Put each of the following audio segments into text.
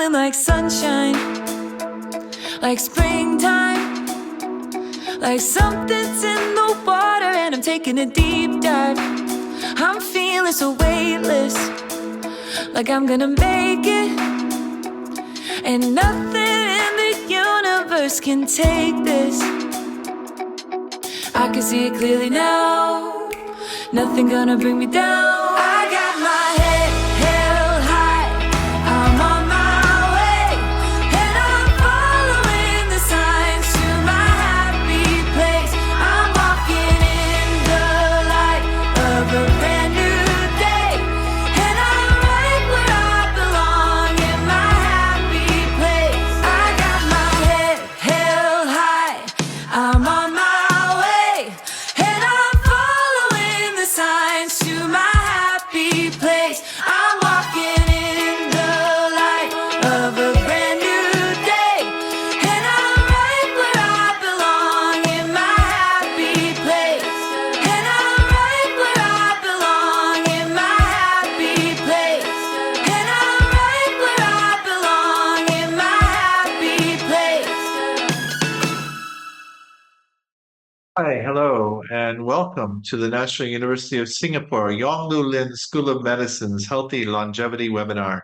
feeling like sunshine, like springtime, like something's in the water and I'm taking a deep dive. I'm feeling so weightless, like I'm gonna make it, and nothing in the universe can take this. I can see it clearly now, nothing gonna bring me down. I got my head held high, I'm on my way, and I'm following the signs to my happy place. I'm walking in the light of a brand new day, and I'm right where I belong in my happy place. I got my head held high, I'm on my way, and I'm following the signs to my happy place. I'm walking in the light of a brand new day, and I'm right where I belong in my happy place. And I'm right where I belong in my happy place. And I'm right where I belong in my happy place. Hi, hello, and welcome to the National University of Singapore Yongloo Lin School of Medicine's Healthy Longevity webinar.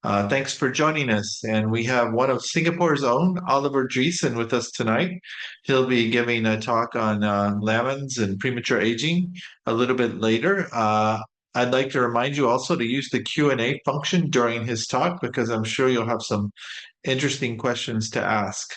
Thanks for joining us. And we have one of Singapore's own, Oliver Dreesen, with us tonight. He'll be giving a talk on lamins and premature aging a little bit later. I'd like to remind you also to use the Q&A function during his talk, because I'm sure you'll have some interesting questions to ask.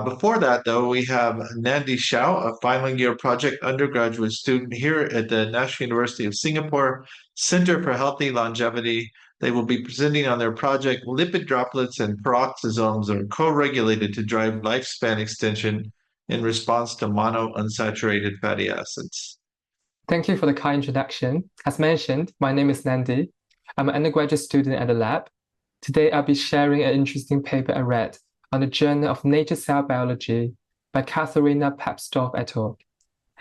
Before that, though, we have Nandi Xiao, a final year project undergraduate student here at the National University of Singapore Center for Healthy Longevity. They will be presenting on their project, Lipid Droplets and Peroxisomes are co-regulated to drive lifespan extension in response to monounsaturated fatty acids. Thank you for the kind introduction. As mentioned, my name is Nandi. I'm an undergraduate student at the lab. Today, I'll be sharing an interesting paper I read on the Journal of Nature Cell Biology by Katharina Papsdorf et al.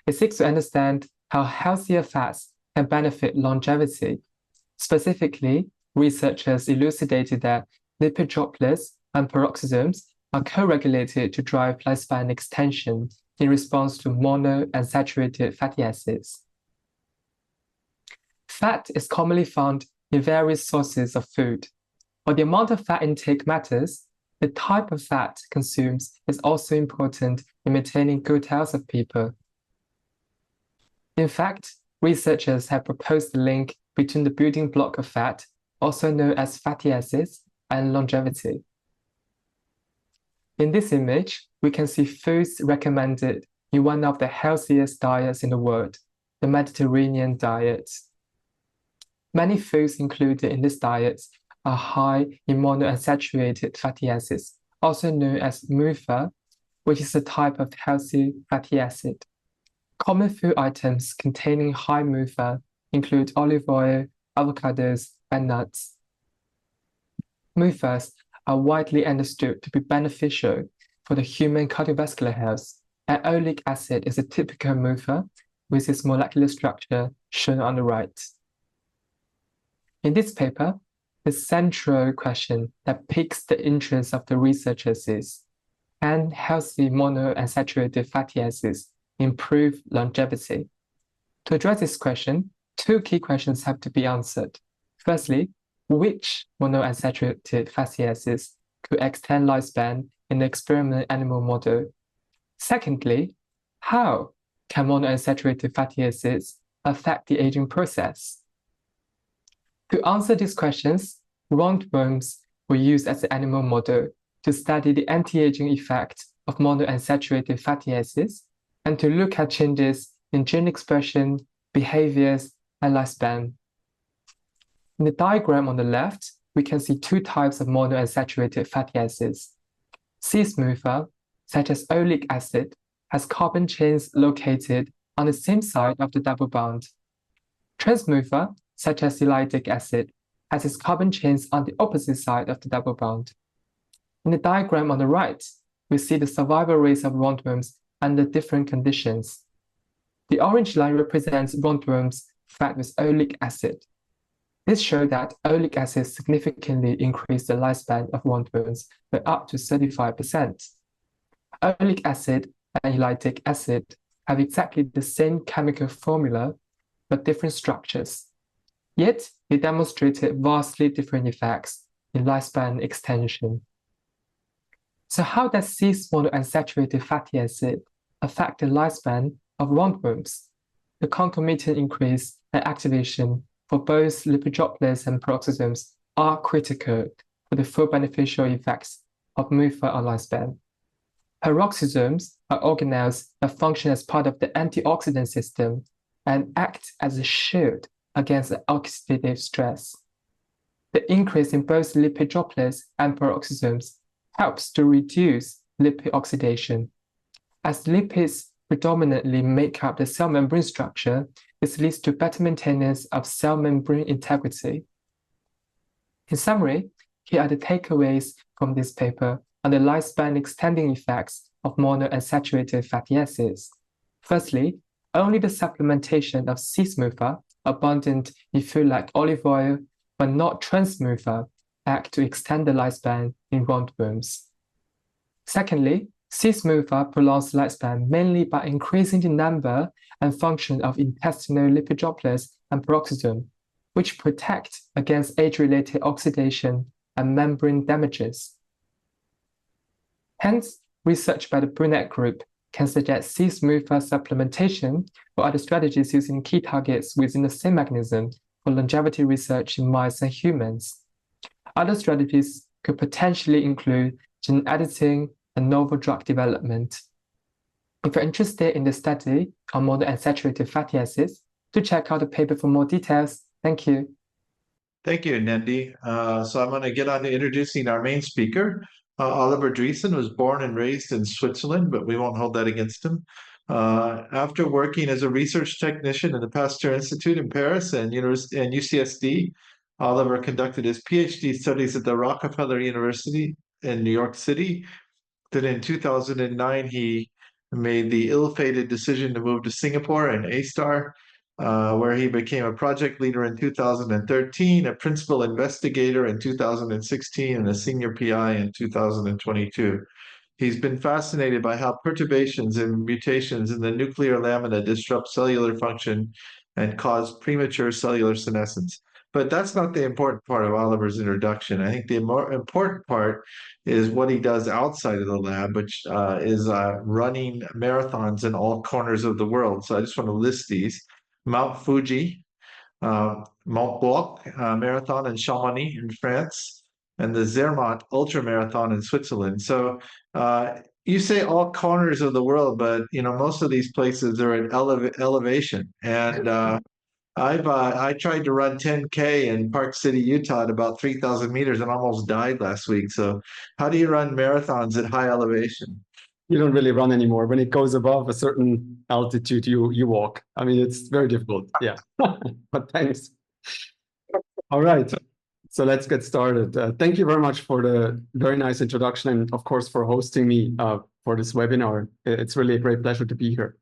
It seeks to understand how healthier fats can benefit longevity. Specifically, researchers elucidated that lipid droplets and peroxisomes are co-regulated to drive lifespan extension in response to monounsaturated fatty acids. Fat is commonly found in various sources of food. While the amount of fat intake matters, the type of fat consumed is also important in maintaining good health of people. In fact, researchers have proposed a link between the building block of fat, also known as fatty acids, and longevity. In this image, we can see foods recommended in one of the healthiest diets in the world, the Mediterranean diet. Many foods included in this diet are high in monounsaturated fatty acids, also known as MUFA, which is a type of healthy fatty acid. Common food items containing high MUFA include olive oil, avocados, and nuts. MUFAs are widely understood to be beneficial for the human cardiovascular health, and oleic acid is a typical MUFA with its molecular structure shown on the right. In this paper, the central question that piques the interest of the researchers is, can healthy monounsaturated fatty acids improve longevity? To address this question, two key questions have to be answered. Firstly, which monounsaturated fatty acids could extend lifespan in the experimental animal model? Secondly, how can monounsaturated fatty acids affect the aging process? To answer these questions, roundworms were used as an animal model to study the anti-aging effect of monounsaturated fatty acids and to look at changes in gene expression, behaviors, and lifespan. In the diagram on the left, we can see two types of monounsaturated fatty acids. Cis-MUFA, such as oleic acid, has carbon chains located on the same side of the double bond. Trans-MUFA, such as lactic acid, has its carbon chains on the opposite side of the double bond. In the diagram on the right, we see the survival rates of roundworms under different conditions. The orange line represents roundworms fed with oleic acid. This showed that oleic acid significantly increased the lifespan of round bones by up to 35%. Oleic acid and ellagic acid have exactly the same chemical formula, but different structures. Yet, they demonstrated vastly different effects in lifespan extension. So how does cis monounsaturated fatty acid affect the lifespan of round bones? The concomitant increase and activation for both lipid droplets and peroxisomes are critical for the full beneficial effects of MUFA on lifespan. Peroxisomes are organelles that function as part of the antioxidant system and act as a shield against oxidative stress. The increase in both lipid droplets and peroxisomes helps to reduce lipid oxidation. As lipids predominantly make up the cell membrane structure, this leads to better maintenance of cell membrane integrity. In summary, here are the takeaways from this paper on the lifespan extending effects of monounsaturated fatty acids. Firstly, only the supplementation of cis MUFA, abundant in food like olive oil, but not trans MUFA, act to extend the lifespan in round bones. Secondly, cis MUFA prolongs lifespan mainly by increasing the number and function of intestinal lipid droplets and peroxisome, which protect against age-related oxidation and membrane damages. Hence, research by the Brunet group can suggest cis MUFA supplementation or other strategies using key targets within the same mechanism for longevity research in mice and humans. Other strategies could potentially include gene editing and novel drug development. If you're interested in the study on monounsaturated fatty acids, do check out the paper for more details. Thank you. Thank you, Nendi. So I'm going to get on to introducing our main speaker. Oliver Dreesen was born and raised in Switzerland, but we won't hold that against him. After working as a research technician in the Pasteur Institute in Paris and UCSD, Oliver conducted his PhD studies at the Rockefeller University in New York City. Then in 2009, he made the ill-fated decision to move to Singapore and A-Star, where he became a project leader in 2013, a principal investigator in 2016, and a senior PI in 2022. He's been fascinated by how perturbations and mutations in the nuclear lamina disrupt cellular function and cause premature cellular senescence. But that's not the important part of Oliver's introduction. I think the more important part is what he does outside of the lab, which is running marathons in all corners of the world. So I just want to list these. Mount Fuji, Mont Blanc Marathon in Chamonix in France, and the Zermatt Ultra Marathon in Switzerland. So you say all corners of the world, but most of these places are at elevation. And I tried to run 10K in Park City, Utah at about 3,000 meters and almost died last week. So how do you run marathons at high elevation? You don't really run anymore. When it goes above a certain altitude, you walk. I mean, it's very difficult. Yeah, but thanks. All right, so let's get started. Thank you very much for the very nice introduction and, of course, for hosting me for this webinar. It's really a great pleasure to be here.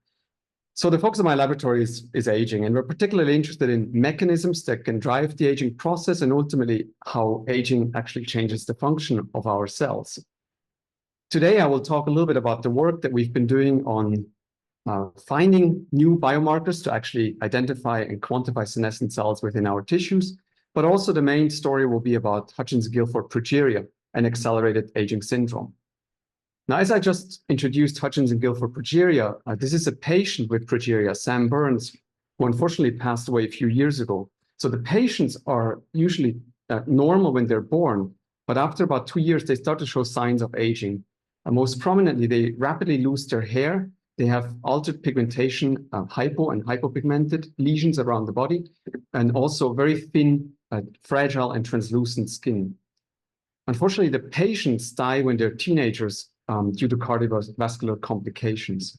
So the focus of my laboratory is aging, and we're particularly interested in mechanisms that can drive the aging process and ultimately how aging actually changes the function of our cells. Today, I will talk a little bit about the work that we've been doing on finding new biomarkers to actually identify and quantify senescent cells within our tissues, but also the main story will be about Hutchins-Gilford progeria and accelerated aging syndrome. Now, as I just introduced Hutchins-Gilford progeria, this is a patient with progeria, Sam Burns, who unfortunately passed away a few years ago. So the patients are usually normal when they're born, but after about 2 years, they start to show signs of aging. Most prominently, they rapidly lose their hair. They have altered pigmentation, hypo and hypopigmented lesions around the body, and also very thin, fragile and translucent skin. Unfortunately, the patients die when they're teenagers due to cardiovascular complications.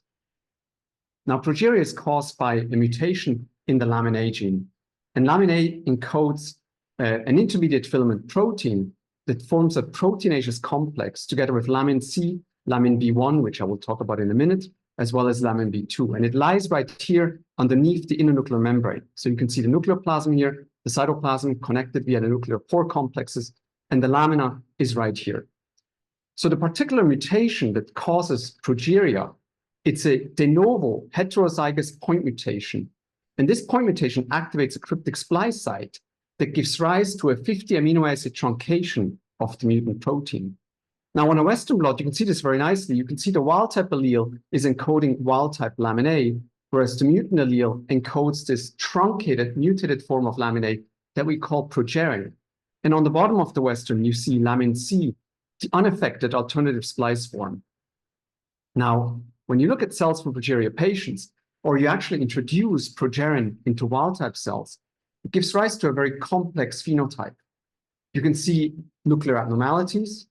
Now, progeria is caused by a mutation in the lamin A gene. And lamin A encodes an intermediate filament protein that forms a proteinaceous complex together with lamin C, lamin B1, which I will talk about in a minute, as well as lamin B2. And it lies right here underneath the inner nuclear membrane. So you can see the nucleoplasm here, the cytoplasm connected via the nuclear pore complexes, and the lamina is right here. So the particular mutation that causes progeria, it's a de novo heterozygous point mutation. And this point mutation activates a cryptic splice site that gives rise to a 50 amino acid truncation of the mutant protein. Now, on a Western blot, you can see this very nicely. You can see the wild type allele is encoding wild type lamin A, whereas the mutant allele encodes this truncated, mutated form of lamin A that we call progeria. And on the bottom of the Western, you see lamin C, the unaffected alternative splice form. Now, when you look at cells from progeria patients, or you actually introduce progerin into wild type cells, it gives rise to a very complex phenotype. You can see nuclear abnormalities.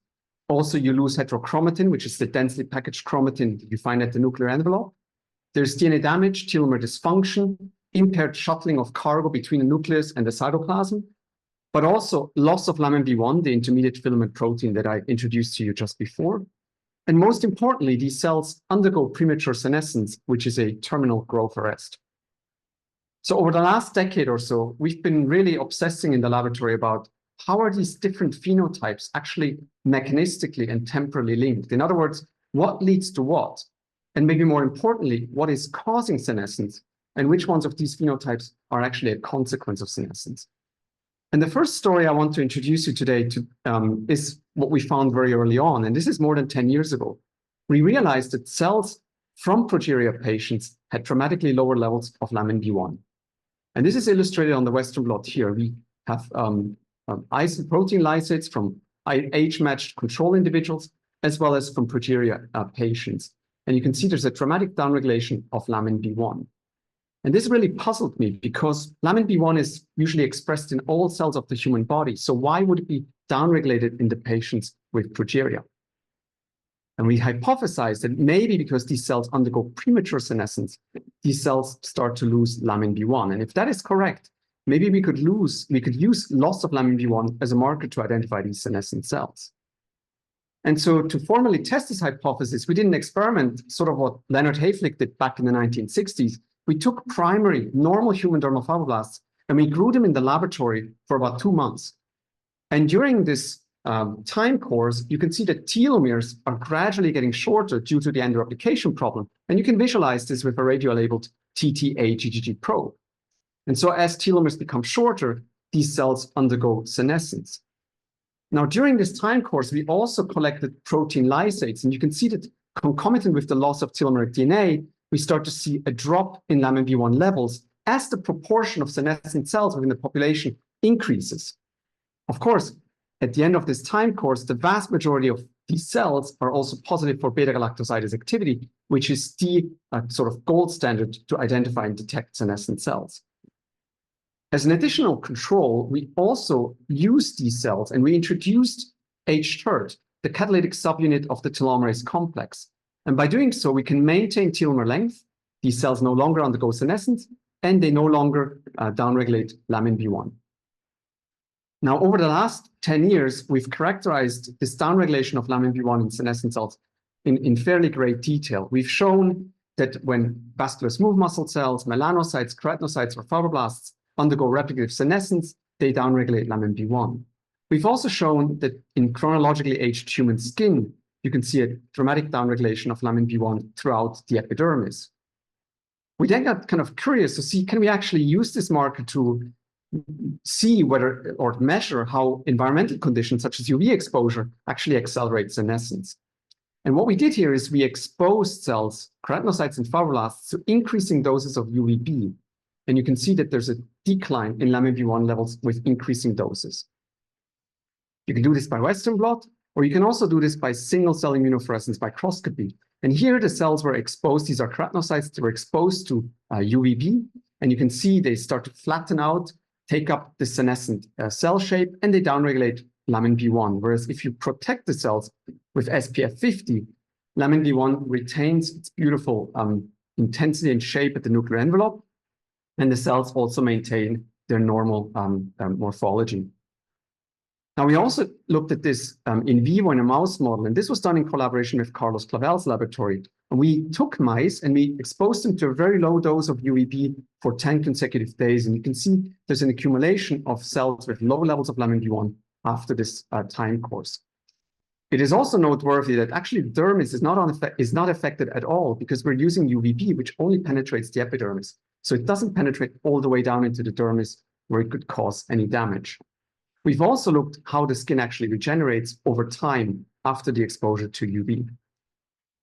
Also, you lose heterochromatin, which is the densely packaged chromatin that you find at the nuclear envelope. There's DNA damage, telomere dysfunction, impaired shuttling of cargo between the nucleus and the cytoplasm, but also loss of lamin B1, the intermediate filament protein that I introduced to you just before. And most importantly, these cells undergo premature senescence, which is a terminal growth arrest. So over the last decade or so, we've been really obsessing in the laboratory about how are these different phenotypes actually mechanistically and temporally linked? In other words, what leads to what? And maybe more importantly, what is causing senescence? And which ones of these phenotypes are actually a consequence of senescence? And the first story I want to introduce you today to is what we found very early on. And this is more than 10 years ago. We realized that cells from progeria patients had dramatically lower levels of lamin B1. And this is illustrated on the Western blot here. We have isoprotein lysates from age-matched control individuals, as well as from progeria patients. And you can see there's a dramatic downregulation of lamin B1. And this really puzzled me because lamin B1 is usually expressed in all cells of the human body. So why would it be downregulated in the patients with progeria? And we hypothesized that maybe because these cells undergo premature senescence, these cells start to lose lamin B1. And if that is correct, maybe we could use loss of lamin B1 as a marker to identify these senescent cells. And so to formally test this hypothesis, we did an experiment, sort of what Leonard Hayflick did back in the 1960s. We took primary normal human dermal fibroblasts and we grew them in the laboratory for about 2 months. And during this time course, you can see that telomeres are gradually getting shorter due to the endoreplication problem. And you can visualize this with a radio-labeled TTA GGG probe. And so as telomeres become shorter, these cells undergo senescence. Now, during this time course, we also collected protein lysates. And you can see that concomitant with the loss of telomeric DNA, we start to see a drop in lamin B1 levels as the proportion of senescent cells within the population increases. Of course, at the end of this time course, the vast majority of these cells are also positive for beta-galactosidase activity, which is the sort of gold standard to identify and detect senescent cells. As an additional control, we also used these cells and we introduced H-TERT, the catalytic subunit of the telomerase complex. And by doing so, we can maintain telomere length. These cells no longer undergo senescence, and they no longer downregulate lamin B1. Now, over the last 10 years, we've characterized this downregulation of lamin B1 in senescent cells in fairly great detail. We've shown that when vascular smooth muscle cells, melanocytes, keratinocytes, or fibroblasts undergo replicative senescence, they downregulate lamin B1. We've also shown that in chronologically aged human skin, you can see a dramatic downregulation of lamin B1 throughout the epidermis. We then got kind of curious to see, can we actually use this marker to see whether or measure how environmental conditions such as UV exposure actually accelerate senescence. And what we did here is we exposed cells, keratinocytes and fibroblasts, to increasing doses of UVB. And you can see that there's a decline in lamin B1 levels with increasing doses. You can do this by Western blot, or you can also do this by single-cell immunofluorescence microscopy. And here the cells were exposed, these are keratinocytes, they were exposed to UVB, and you can see they start to flatten out, take up the senescent cell shape, and they downregulate lamin B1. Whereas if you protect the cells with SPF 50, lamin B1 retains its beautiful intensity and shape at the nuclear envelope, and the cells also maintain their normal morphology. Now, we also looked at this in vivo in a mouse model, and this was done in collaboration with Carlos Clavel's laboratory, And we took mice and we exposed them to a very low dose of UVB for 10 consecutive days. And you can see there's an accumulation of cells with low levels of laminin B1 after this time course. It is also noteworthy that actually the dermis is not affected at all because we're using UVB, which only penetrates the epidermis. So it doesn't penetrate all the way down into the dermis where it could cause any damage. We've also looked how the skin actually regenerates over time after the exposure to UV.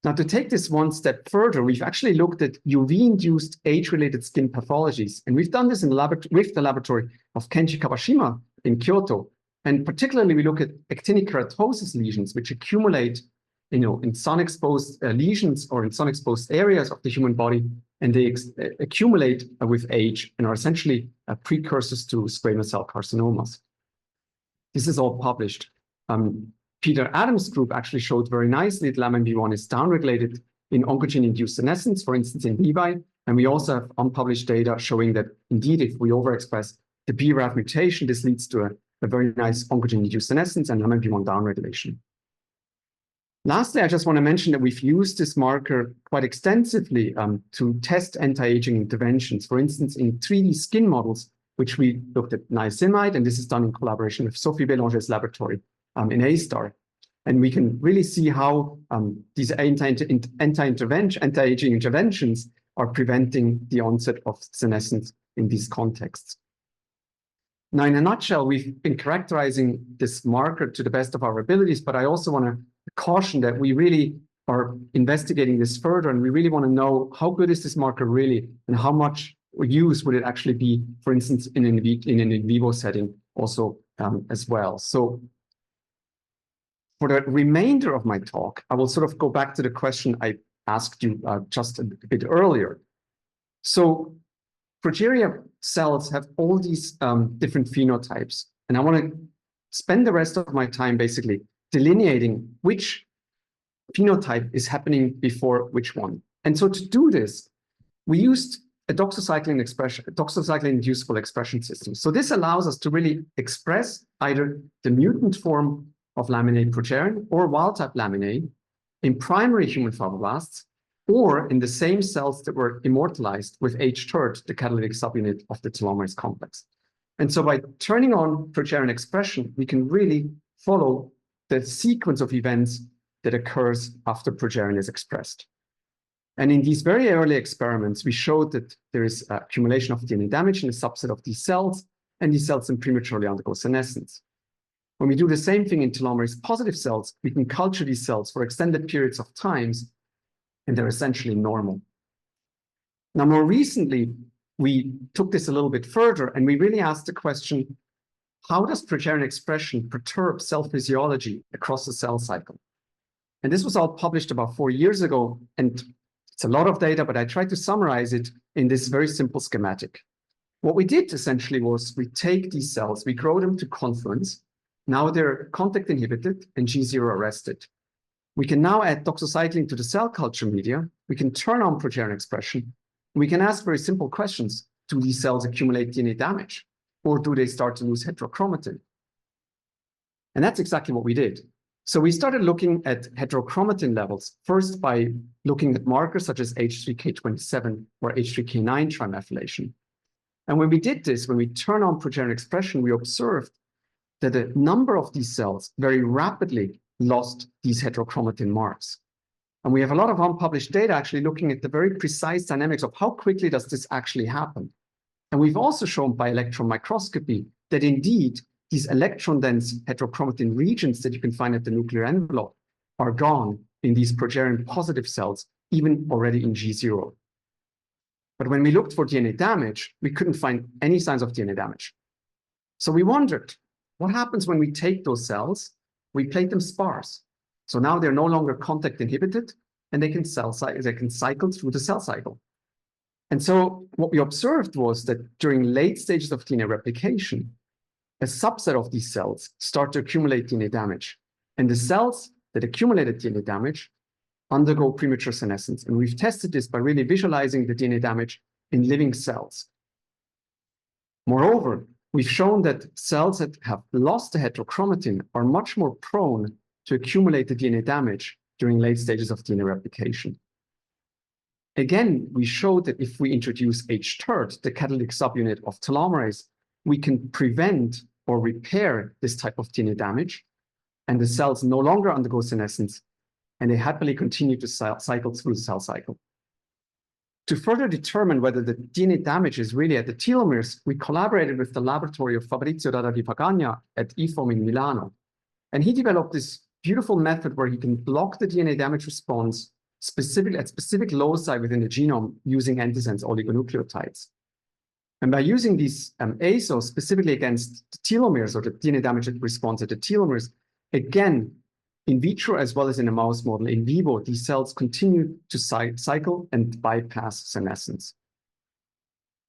Now, to take this one step further, we've actually looked at UV-induced age-related skin pathologies. And we've done this in with the laboratory of Kenji Kawashima in Kyoto. And particularly, we look at actinic keratosis lesions, which accumulate in sun-exposed lesions or in sun-exposed areas of the human body, and they accumulate with age and are essentially precursors to squamous cell carcinomas. This is all published. Peter Adams' group actually showed very nicely that laminin B1 is downregulated in oncogene-induced senescence, for instance, in Levi. And we also have unpublished data showing that indeed, if we overexpress the BRAF mutation, this leads to a very nice oncogene-induced senescence and laminin B1 downregulation. Lastly, I just want to mention that we've used this marker quite extensively to test anti-aging interventions. For instance, in 3D skin models, which we looked at niacinamide, and this is done in collaboration with Sophie Bélanger's laboratory in A-STAR. And we can really see how these anti-aging interventions are preventing the onset of senescence in these contexts. Now, in a nutshell, we've been characterizing this marker to the best of our abilities, but I also want to caution that we really are investigating this further, and we really want to know how good is this marker really, and how much use would it actually be, for instance, in an in vivo setting also as well. So for the remainder of my talk, I will sort of go back to the question I asked you just a bit earlier. So progeria cells have all these different phenotypes, and I want to spend the rest of my time basically delineating which phenotype is happening before which one. And so to do this, we used a doxycycline-inducible expression system. So this allows us to really express either the mutant form of lamina A progerin or wild-type lamina A in primary human fibroblasts, or in the same cells that were immortalized with H3, the catalytic subunit of the telomerase complex. And so by turning on progerin expression, we can really follow the sequence of events that occurs after progerin is expressed. And in these very early experiments, we showed that there is accumulation of DNA damage in a subset of these cells, and these cells then prematurely undergo senescence. When we do the same thing in telomerase positive cells, we can culture these cells for extended periods of times, and they're essentially normal. Now, more recently, we took this a little bit further, and we really asked the question, how does progerin expression perturb cell physiology across the cell cycle? And this was all published about 4 years ago, and it's a lot of data, but I tried to summarize it in this very simple schematic. What we did essentially was we take these cells, we grow them to confluence. Now they're contact inhibited and G0 arrested. We can now add doxycycline to the cell culture media. We can turn on progerin expression. And we can ask very simple questions. Do these cells accumulate DNA damage? Or do they start to lose heterochromatin? And that's exactly what we did. So we started looking at heterochromatin levels, first by looking at markers such as H3K27 or H3K9 trimethylation. And when we did this, when we turn on progerin expression, we observed that a number of these cells very rapidly lost these heterochromatin marks. And we have a lot of unpublished data actually looking at the very precise dynamics of how quickly does this actually happen. And we've also shown by electron microscopy that indeed these electron-dense heterochromatin regions that you can find at the nuclear envelope are gone in these progerin-positive cells, even already in G0. But when we looked for DNA damage, we couldn't find any signs of DNA damage. So we wondered, what happens when we take those cells, we plate them sparse? So now they're no longer contact inhibited, and they can cycle through the cell cycle. And so what we observed was that during late stages of DNA replication, a subset of these cells start to accumulate DNA damage. And the cells that accumulated DNA damage undergo premature senescence. And we've tested this by really visualizing the DNA damage in living cells. Moreover, we've shown that cells that have lost the heterochromatin are much more prone to accumulate the DNA damage during late stages of DNA replication. Again, we showed that if we introduce H-TERT, the catalytic subunit of telomerase, we can prevent or repair this type of DNA damage, and the cells no longer undergo senescence, and they happily continue to cycle through the cell cycle. To further determine whether the DNA damage is really at the telomeres, we collaborated with the laboratory of Fabrizio Dada di Pagagna at IFOM in Milano. And he developed this beautiful method where he can block the DNA damage response at specific loci within the genome using antisense oligonucleotides. And by using these ASOs specifically against the telomeres or the DNA damage response at the telomeres, again, in vitro as well as in a mouse model, in vivo, these cells continue to cycle and bypass senescence.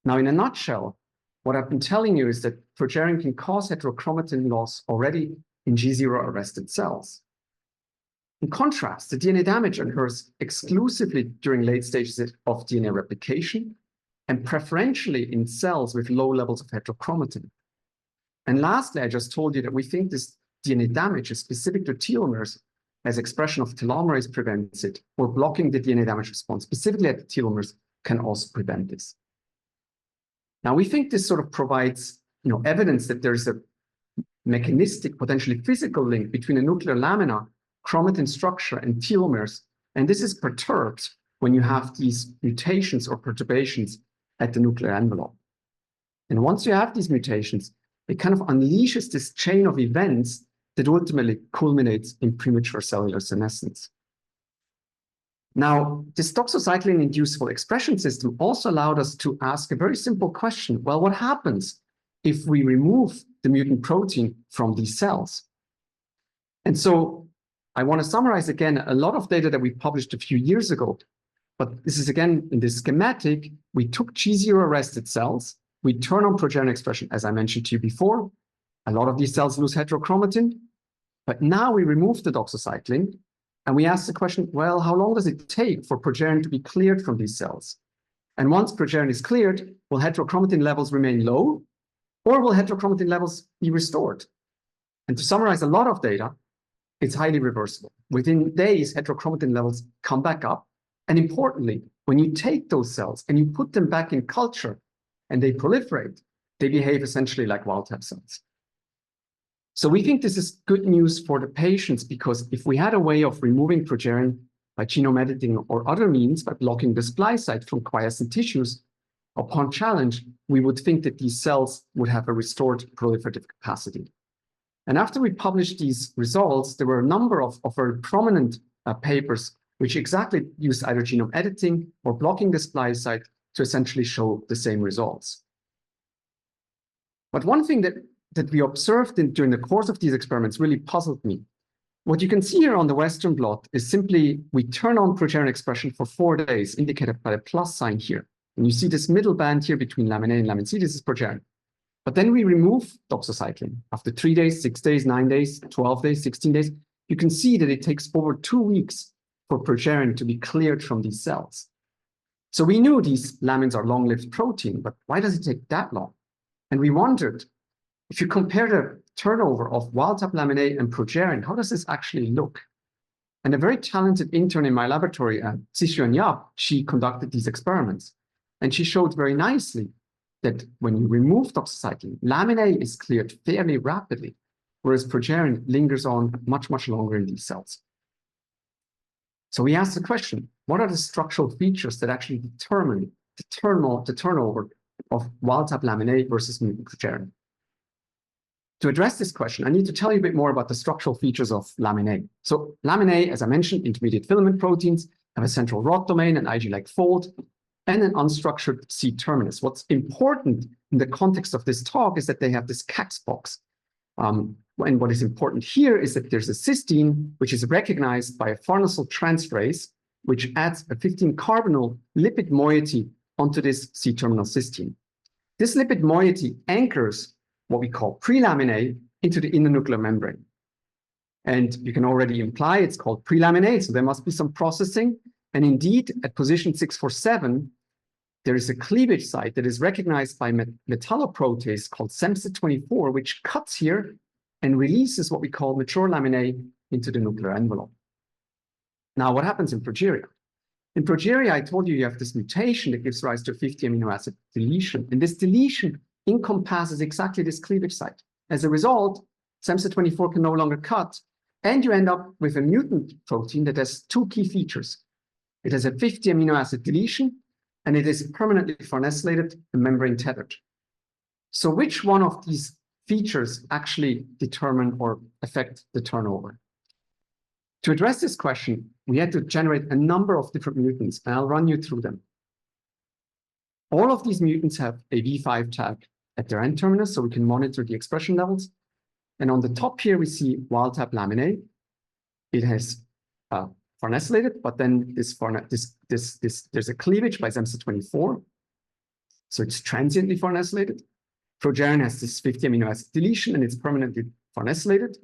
Now, in a nutshell, what I've been telling you is that progerin can cause heterochromatin loss already in G0 arrested cells. In contrast, the DNA damage occurs exclusively during late stages of DNA replication and preferentially in cells with low levels of heterochromatin. And lastly, I just told you that we think this DNA damage is specific to telomeres as expression of telomerase prevents it, or blocking the DNA damage response specifically at the telomeres can also prevent this. Now, we think this sort of provides evidence that there's a mechanistic, potentially physical link between a nuclear lamina, chromatin structure, and telomeres. And this is perturbed when you have these mutations or perturbations at the nuclear envelope. And once you have these mutations, it kind of unleashes this chain of events that ultimately culminates in premature cellular senescence. Now, this doxycycline-induced full expression system also allowed us to ask a very simple question. Well, what happens if we remove the mutant protein from these cells? And so I want to summarize again a lot of data that we published a few years ago. But this is again in this schematic. We took G0 arrested cells. We turn on progerin expression, as I mentioned to you before. A lot of these cells lose heterochromatin. But now we remove the doxycycline. And we ask the question, well, how long does it take for progerin to be cleared from these cells? And once progerin is cleared, will heterochromatin levels remain low, or will heterochromatin levels be restored? And to summarize a lot of data, it's highly reversible. Within days, heterochromatin levels come back up. And importantly, when you take those cells and you put them back in culture and they proliferate, they behave essentially like wild-type cells. So we think this is good news for the patients, because if we had a way of removing progerin by genome editing or other means, by blocking the splice site from quiescent tissues, upon challenge, we would think that these cells would have a restored proliferative capacity. And after we published these results, there were a number of very prominent papers which exactly used either genome editing or blocking the splice site to essentially show the same results. But one thing that we observed during the course of these experiments really puzzled me. What you can see here on the Western blot is simply we turn on progerin expression for 4 days, indicated by the plus sign here. And you see this middle band here between lamin A and lamin C, this is progerin. But then we remove doxycycline. After 3 days, 6 days, 9 days, 12 days, 16 days, you can see that it takes over 2 weeks for progerin to be cleared from these cells. So we knew these lamins are long-lived protein, but why does it take that long? And we wondered, if you compare the turnover of wild-type lamin A and progerin, how does this actually look? And a very talented intern in my laboratory, Zixuan Yap, she conducted these experiments. And she showed very nicely that when you remove doxycycline, lamin A is cleared fairly rapidly, whereas progerin lingers on much, much longer in these cells. So we asked the question, what are the structural features that actually determine the turnover of wild-type lamin A versus mutant progerin? To address this question, I need to tell you a bit more about the structural features of lamin A. So lamin A, as I mentioned, intermediate filament proteins have a central rod domain, an IG-like fold, and an unstructured C-terminus. What's important in the context of this talk is that they have this CAX box. And what is important here is that there's a cysteine, which is recognized by a farnesyl transferase, which adds a 15-carbonyl lipid moiety onto this C-terminal cysteine. This lipid moiety anchors what we call pre-lamin A into the internuclear membrane. And you can already imply it's called pre-lamin A, so there must be some processing. And indeed, at position 647, there is a cleavage site that is recognized by metalloprotease called SEMSA24, which cuts here and releases what we call mature lamin A into the nuclear envelope. Now, what happens in progeria? In progeria, I told you have this mutation that gives rise to a 50 amino acid deletion. And this deletion encompasses exactly this cleavage site. As a result, SEMSA24 can no longer cut, and you end up with a mutant protein that has two key features. It has a 50 amino acid deletion, and it is permanently farnesylated and membrane tethered. So which one of these features actually determine or affect the turnover? To address this question, we had to generate a number of different mutants, and I'll run you through them. All of these mutants have a V5 tag at their end terminus, so we can monitor the expression levels. And on the top here, we see wild-type lamin. It has farnesylated, but then there's a cleavage by SEMSA24, so it's transiently farnesylated. Progerin has this 50 amino acid deletion, and it's permanently farnesylated.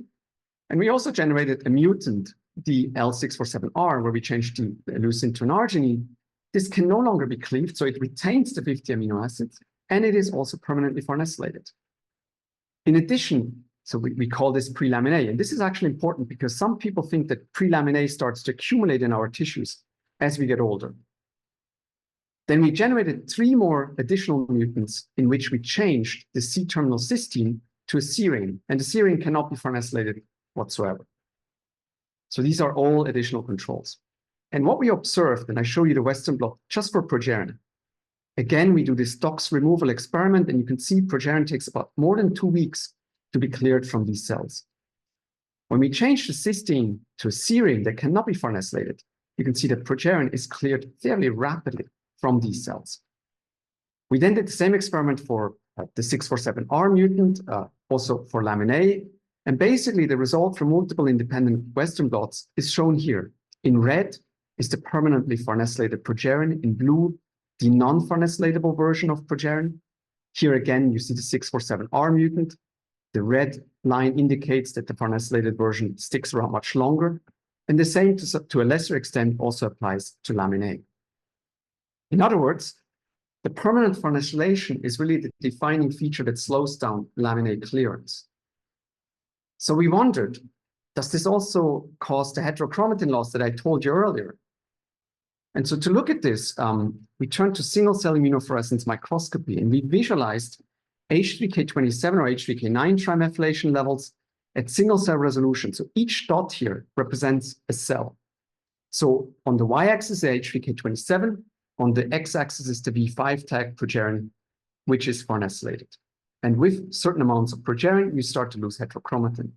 And we also generated a mutant, the L647R, where we changed the leucine to an arginine. This can no longer be cleaved, so it retains the 50 amino acids, and it is also permanently farnesylated. In addition, so we call this pre-lamin A, and this is actually important because some people think that pre-lamin A starts to accumulate in our tissues as we get older. Then we generated 3 more additional mutants in which we changed the C-terminal cysteine to a serine, and the serine cannot be farnesylated whatsoever. So these are all additional controls. And what we observed, and I show you the Western blot just for progerin. Again, we do this DOX removal experiment, and you can see progerin takes about more than 2 weeks to be cleared from these cells. When we change the cysteine to a serine that cannot be farnesylated, you can see that progerin is cleared fairly rapidly from these cells. We then did the same experiment for the 647R mutant, also for lamin A. And basically, the result from multiple independent Western blots is shown here. In red is the permanently farnesylated progerin. In blue, the non-farnesylatable version of progerin. Here again, you see the 647R mutant. The red line indicates that the farnesylated version sticks around much longer. And the same, to a lesser extent, also applies to lamin A. In other words, the permanent farnesylation is really the defining feature that slows down lamin A clearance. So we wondered, does this also cause the heterochromatin loss that I told you earlier? And so to look at this, we turned to single-cell immunofluorescence microscopy, and we visualized H3K27 or H3K9 trimethylation levels at single-cell resolution. So each dot here represents a cell. So on the y-axis, the H3K27, on the x-axis is the V5 tag progerin, which is farnesylated. And with certain amounts of progerin, you start to lose heterochromatin.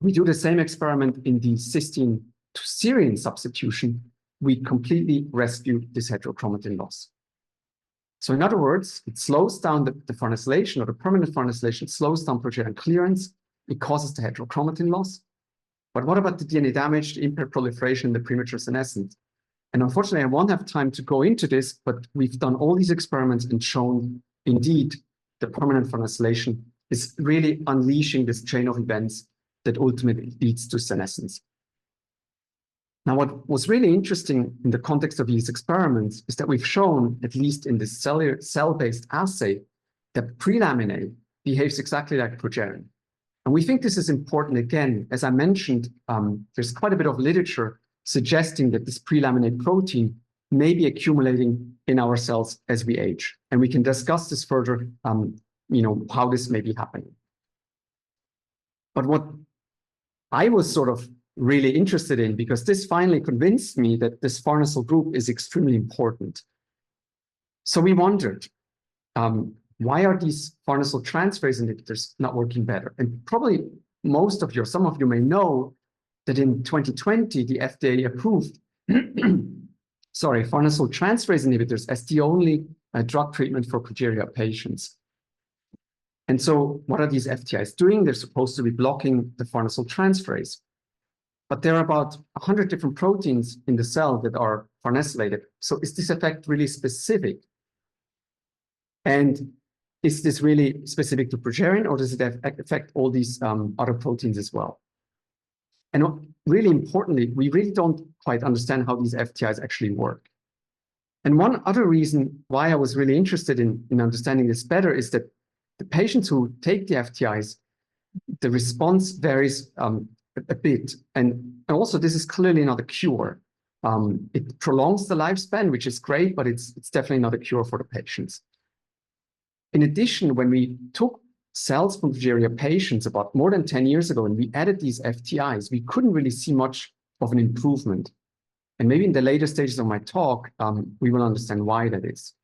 We do the same experiment in the cysteine to serine substitution. We completely rescue this heterochromatin loss. So in other words, it slows down the farnesylation, or the permanent farnesylation slows down progerin clearance. It causes the heterochromatin loss. But what about the DNA damage, the impaired proliferation, the premature senescence? And unfortunately, I won't have time to go into this, but we've done all these experiments and shown indeed the permanent farnesylation is really unleashing this chain of events that ultimately leads to senescence. Now, what was really interesting in the context of these experiments is that we've shown, at least in this cell-based assay, that pre-lamin A behaves exactly like progerin. And we think this is important. Again, as I mentioned, there's quite a bit of literature suggesting that this pre-lamin A protein may be accumulating in our cells as we age. And we can discuss this further, how this may be happening. But what I was sort of really interested in, because this finally convinced me that this farnesyl group is extremely important. So we wondered, why are these farnesyl transferase inhibitors not working better? And probably some of you may know that in 2020, the FDA approved farnesyl transferase inhibitors as the only drug treatment for progeria patients. And so what are these FTIs doing? They're supposed to be blocking the farnesyl transferase. But there are about 100 different proteins in the cell that are farnesylated. So is this effect really specific? And is this really specific to progerin, or does it affect all these other proteins as well? And really importantly, we really don't quite understand how these FTIs actually work. And one other reason why I was really interested in understanding this better is that the patients who take the FTIs, the response varies a bit. And also, this is clearly not a cure. It prolongs the lifespan, which is great, but it's definitely not a cure for the patients. In addition, when we took cells from progeria patients about more than 10 years ago and we added these FTIs, we couldn't really see much of an improvement. And maybe in the later stages of my talk, we will understand why that is.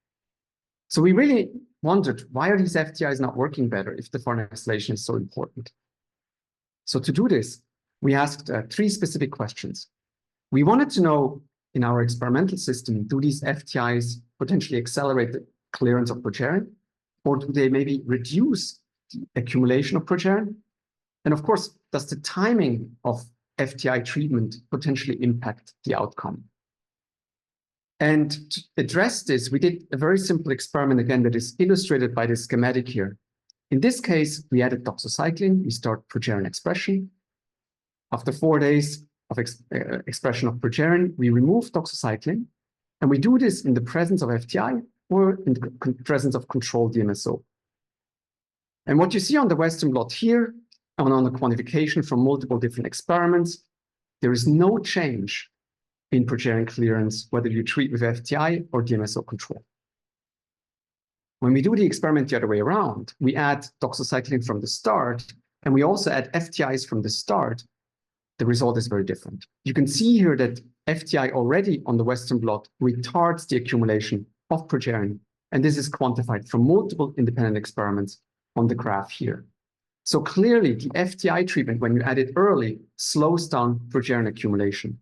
So we really wondered, why are these FTIs not working better if the farnesylation is so important? So to do this, we asked 3 specific questions. We wanted to know, in our experimental system, do these FTIs potentially accelerate the clearance of progerin, or do they maybe reduce the accumulation of progerin? And of course, does the timing of FTI treatment potentially impact the outcome? And to address this, we did a very simple experiment again that is illustrated by this schematic here. In this case, we added doxycycline, we start progerin expression. After 4 days of expression of progerin, we remove doxycycline, and we do this in the presence of FTI or in the presence of controlled DMSO. And what you see on the Western blot here, and on the quantification from multiple different experiments, there is no change in progerin clearance, whether you treat with FTI or DMSO control. When we do the experiment the other way around, we add doxycycline from the start, and we also add FTIs from the start, the result is very different. You can see here that FTI already on the Western blot retards the accumulation of progerin, and this is quantified from multiple independent experiments on the graph here. So clearly, the FTI treatment, when you add it early, slows down progerin accumulation.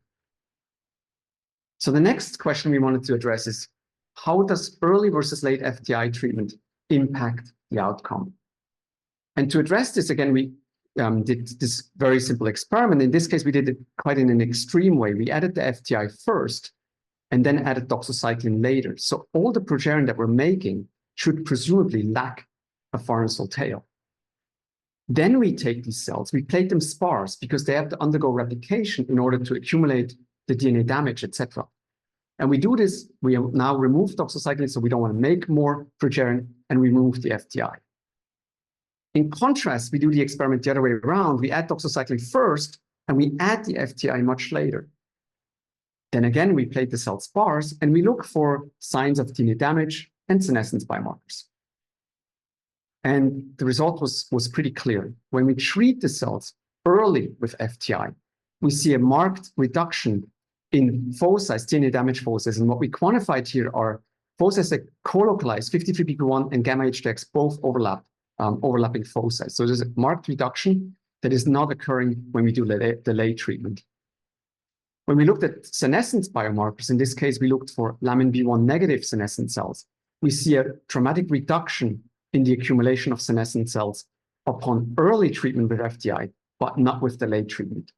So the next question we wanted to address is, how does early versus late FTI treatment impact the outcome? And to address this, again, we did this very simple experiment. In this case, we did it quite in an extreme way. We added the FTI first and then added doxycycline later. So all the progerin that we're making should presumably lack a farnesyl tail. Then we take these cells, we plate them sparse because they have to undergo replication in order to accumulate the DNA damage, etc. And we do this, we now remove doxycycline, so we don't want to make more progerin, and we remove the FTI. In contrast, we do the experiment the other way around. We add doxycycline first, and we add the FTI much later. Then again, we plate the cell sparse, and we look for signs of DNA damage and senescence biomarkers. And the result was pretty clear. When we treat the cells early with FTI, we see a marked reduction in foci, DNA damage foci. And what we quantified here are foci that co-localize 53pp1 and gamma HTX, both overlapping foci. So there's a marked reduction that is not occurring when we do the late treatment. When we looked at senescence biomarkers, in this case, we looked for lamin B1 negative senescent cells. We see a dramatic reduction in the accumulation of senescent cells upon early treatment with FTI, but not with the late treatment.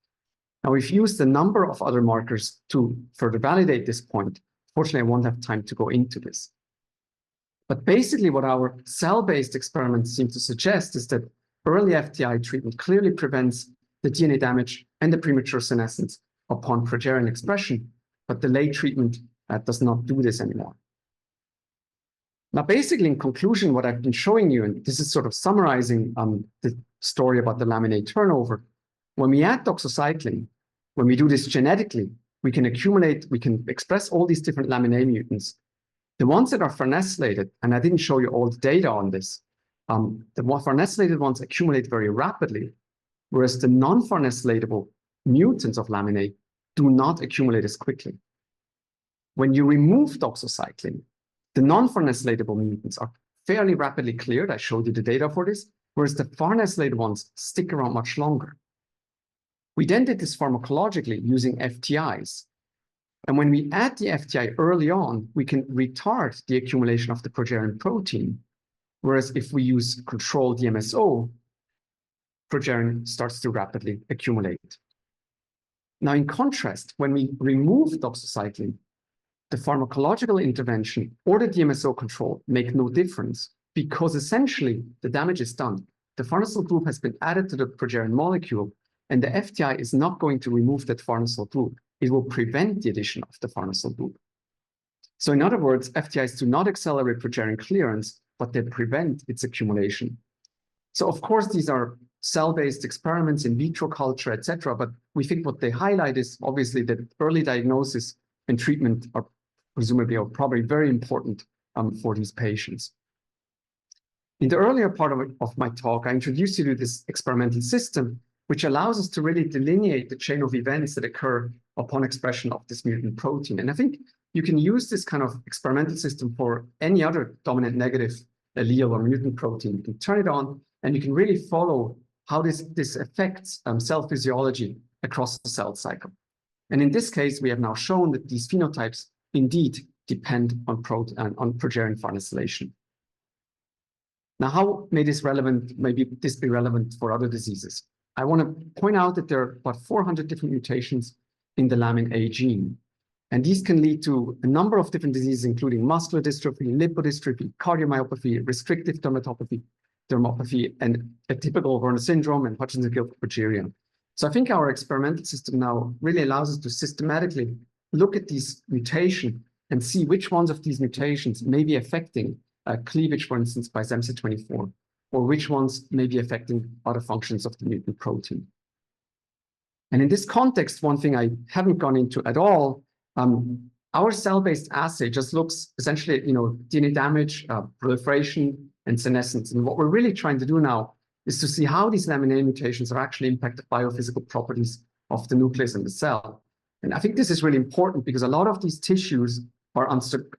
Now, we've used a number of other markers to further validate this point. Fortunately, I won't have time to go into this. But basically, what our cell-based experiments seem to suggest is that early FTI treatment clearly prevents the DNA damage and the premature senescence upon progerin expression, but the late treatment does not do this anymore. Now, basically, in conclusion, what I've been showing you, and this is sort of summarizing the story about the laminate turnover, when we add doxycycline, when we do this genetically, we can express all these different lamin mutants. The ones that are farnesylated, and I didn't show you all the data on this, the more farnesylated ones accumulate very rapidly, whereas the non-farnesylatable mutants of lamin A do not accumulate as quickly. When you remove doxycycline, the non-farnesylatable mutants are fairly rapidly cleared. I showed you the data for this, whereas the farnesylated ones stick around much longer. We then did this pharmacologically using FTIs. And when we add the FTI early on, we can retard the accumulation of the progerin protein. Whereas if we use controlled DMSO, progerin starts to rapidly accumulate. Now, in contrast, when we remove doxycycline, the pharmacological intervention or the DMSO control make no difference because essentially the damage is done. The farnesyl group has been added to the progerin molecule, and the FTI is not going to remove that farnesyl group. It will prevent the addition of the farnesyl group. So in other words, FTIs do not accelerate progerin clearance, but they prevent its accumulation. So of course, these are cell-based experiments in vitro culture, etc. But we think what they highlight is obviously that early diagnosis and treatment are presumably or probably very important for these patients. In the earlier part of my talk, I introduced you to this experimental system, which allows us to really delineate the chain of events that occur upon expression of this mutant protein. And I think you can use this kind of experimental system for any other dominant negative allele or mutant protein. You can turn it on, and you can really follow how this affects cell physiology across the cell cycle. And in this case, we have now shown that these phenotypes indeed depend on progeria farnesylation. Now, how may this be relevant for other diseases? I want to point out that there are about 400 different mutations in the lamin A gene. And these can lead to a number of different diseases, including muscular dystrophy, lipodystrophy, cardiomyopathy, restrictive dermatopathy, and atypical Werner syndrome and Hutchinson-Gilford progeria. So I think our experimental system now really allows us to systematically look at these mutations and see which ones of these mutations may be affecting cleavage, for instance, by SEMC24, or which ones may be affecting other functions of the mutant protein. And in this context, one thing I haven't gone into at all, our cell-based assay just looks essentially, DNA damage, proliferation, and senescence. And what we're really trying to do now is to see how these lamin A mutations are actually impacted biophysical properties of the nucleus and the cell. And I think this is really important because a lot of these tissues are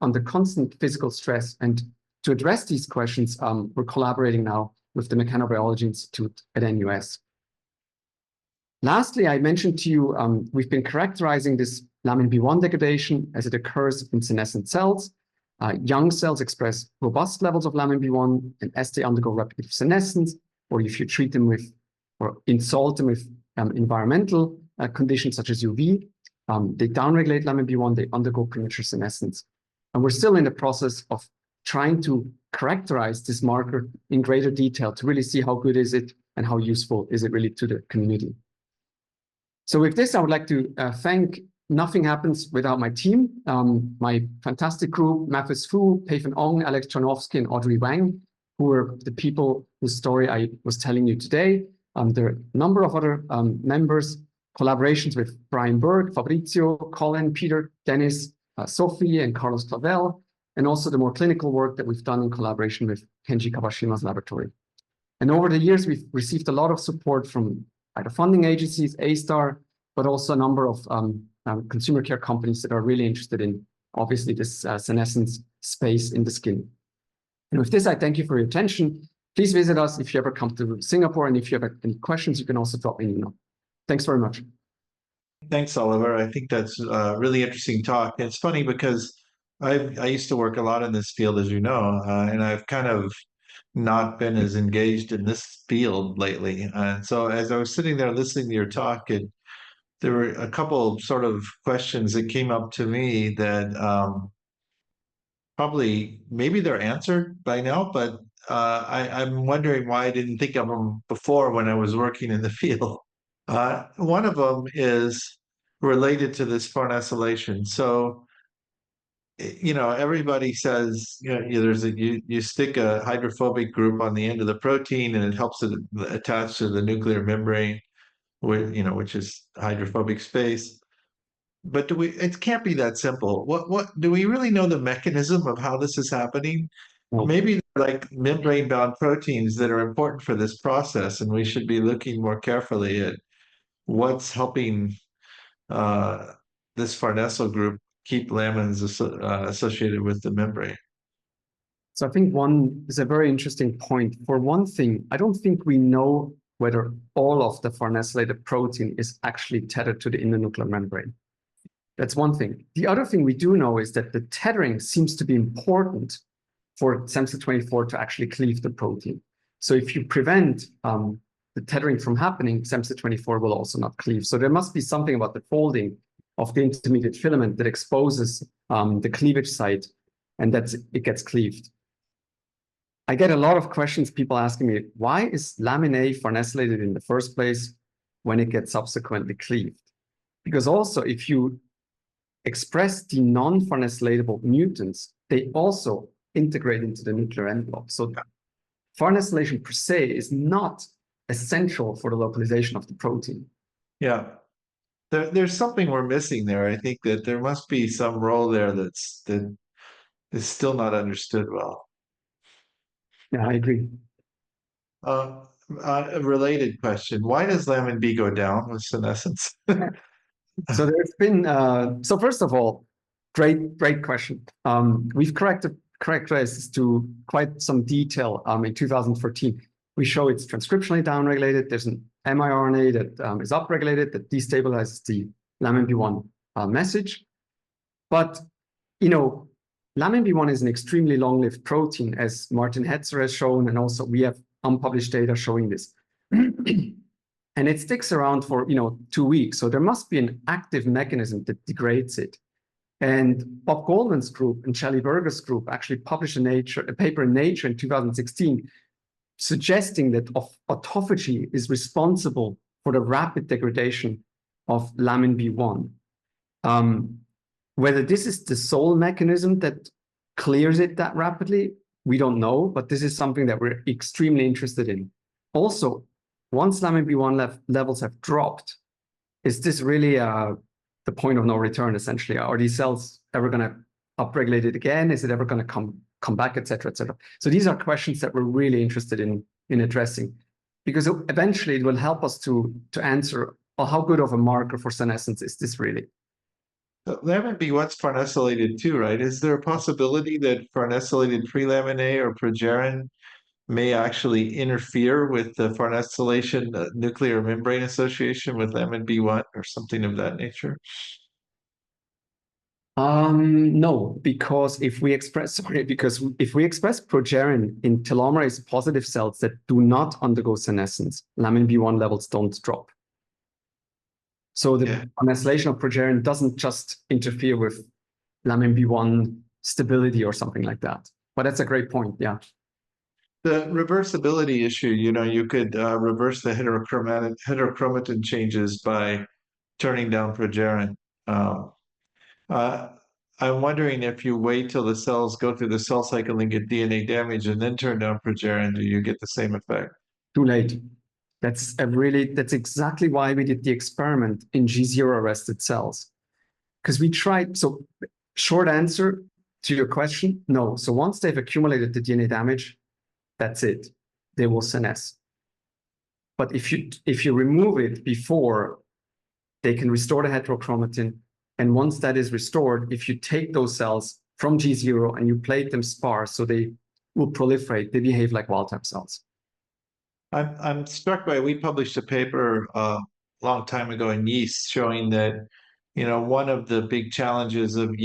under constant physical stress. And to address these questions, we're collaborating now with the Mechanobiology Institute at NUS. Lastly, I mentioned to you, we've been characterizing this lamin B1 degradation as it occurs in senescent cells. Young cells express robust levels of lamin B1, and as they undergo repetitive senescence, or if you treat them with, or insult them with environmental conditions such as UV, they downregulate lamin B1, they undergo premature senescence. And we're still in the process of trying to characterize this marker in greater detail to really see how good is it and how useful is it really to the community. So with this, I would like to thank Nothing Happens Without My team, my fantastic group, Mathis Fu, Pei-Fen Ong, Alex Czarnowski, and Audrey Wang, who are the people whose story I was telling you today. There are a number of other members, collaborations with Brian Berg, Fabrizio, Colin, Peter, Dennis, Sophie, and Carlos Clavel, and also the more clinical work that we've done in collaboration with Kenji Kawashima's laboratory. And over the years, we've received a lot of support from either funding agencies, A-Star, but also a number of consumer care companies that are really interested in, obviously, this senescence space in the skin. And with this, I thank you for your attention. Please visit us if you ever come to Singapore, and if you have any questions, you can also drop me an email. Thanks very much. Thanks, Oliver. I think that's a really interesting talk. It's funny because I used to work a lot in this field, as you know, and I've kind of not been as engaged in this field lately. And so as I was sitting there listening to your talk, there were a couple sort of questions that came up to me that probably maybe they're answered by now, but I'm wondering why I didn't think of them before when I was working in the field. One of them is related to this farnesylation. So, everybody says, you stick a hydrophobic group on the end of the protein and it helps it attach to the nuclear membrane, which is hydrophobic space. But it can't be that simple. What do we really know the mechanism of how this is happening? Well, maybe like membrane-bound proteins that are important for this process, and we should be looking more carefully at what's helping this farnesyl group keep lamins associated with the membrane. So I think one is a very interesting point. For one thing, I don't think we know whether all of the farnesylated protein is actually tethered to the internuclear membrane. That's one thing. The other thing we do know is that the tethering seems to be important for SEMC24 to actually cleave the protein. So if you prevent the tethering from happening, SEMC24 will also not cleave. So there must be something about the folding of the intermediate filament that exposes the cleavage site, and it gets cleaved. I get a lot of questions, people asking me, why is lamin A farnesylated in the first place when it gets subsequently cleaved? Because also, if you express the non-farnesylatable mutants, they also integrate into the nuclear envelope. So farnesylation per se is not essential for the localization of the protein. Yeah. there's something we're missing there. I think that there must be some role there that is still not understood well. Yeah, I agree. Uh, a related question: why does laminin B go down with senescence? So there's been so first of all, great question. We've characterized this to quite some detail in 2014. We show it's transcriptionally downregulated. There's an miRNA that is upregulated that destabilizes the laminin B1 message. But you know, laminin B1 is an extremely long-lived protein, as Martin Hetzer has shown, and also we have unpublished data showing this. And it sticks around for 2 weeks. So there must be an active mechanism that degrades it. And Bob Goldman's group and Shelley Berger's group actually published a paper in Nature in 2016 suggesting that autophagy is responsible for the rapid degradation of laminin B1. Whether this is the sole mechanism that clears it that rapidly, we don't know, but this is something that we're extremely interested in. Also, once laminin B1 levels have dropped, is this really the point of no return, essentially? Are these cells ever going to upregulate it again? Is it ever going to come back, et cetera, et cetera? So these are questions that we're really interested in addressing, because eventually it will help us to answer, well, how good of a marker for senescence is this really? Laminin B1's farnesylated too, right? Is there a possibility that farnesylated pre-lamin A or progerin may actually interfere with the farnesylation nuclear membrane association with laminin B1 or something of that nature? No, because if we express progerin in telomerase positive cells that do not undergo senescence, laminin B1 levels don't drop. So the farnesylation of progerin doesn't just interfere with laminin B1 stability or something like that. But that's a great point, yeah. The reversibility issue, you could reverse the heterochromatin changes by turning down progerin. I'm wondering if you wait till the cells go through the cell cycle and get DNA damage and then turn down progerin, do you get the same effect? Too late. That's exactly why we did the experiment in G0 arrested cells. Because we tried, so short answer to your question, no. So once they've accumulated the DNA damage, that's it. They will senesce. But if you remove it before, they can restore the heterochromatin. And once that is restored, if you take those cells from G0 and you plate them sparse, so they will proliferate, they behave like wild-type cells. I'm struck by, we published a paper a long time ago in yeast showing that, one of the big challenges of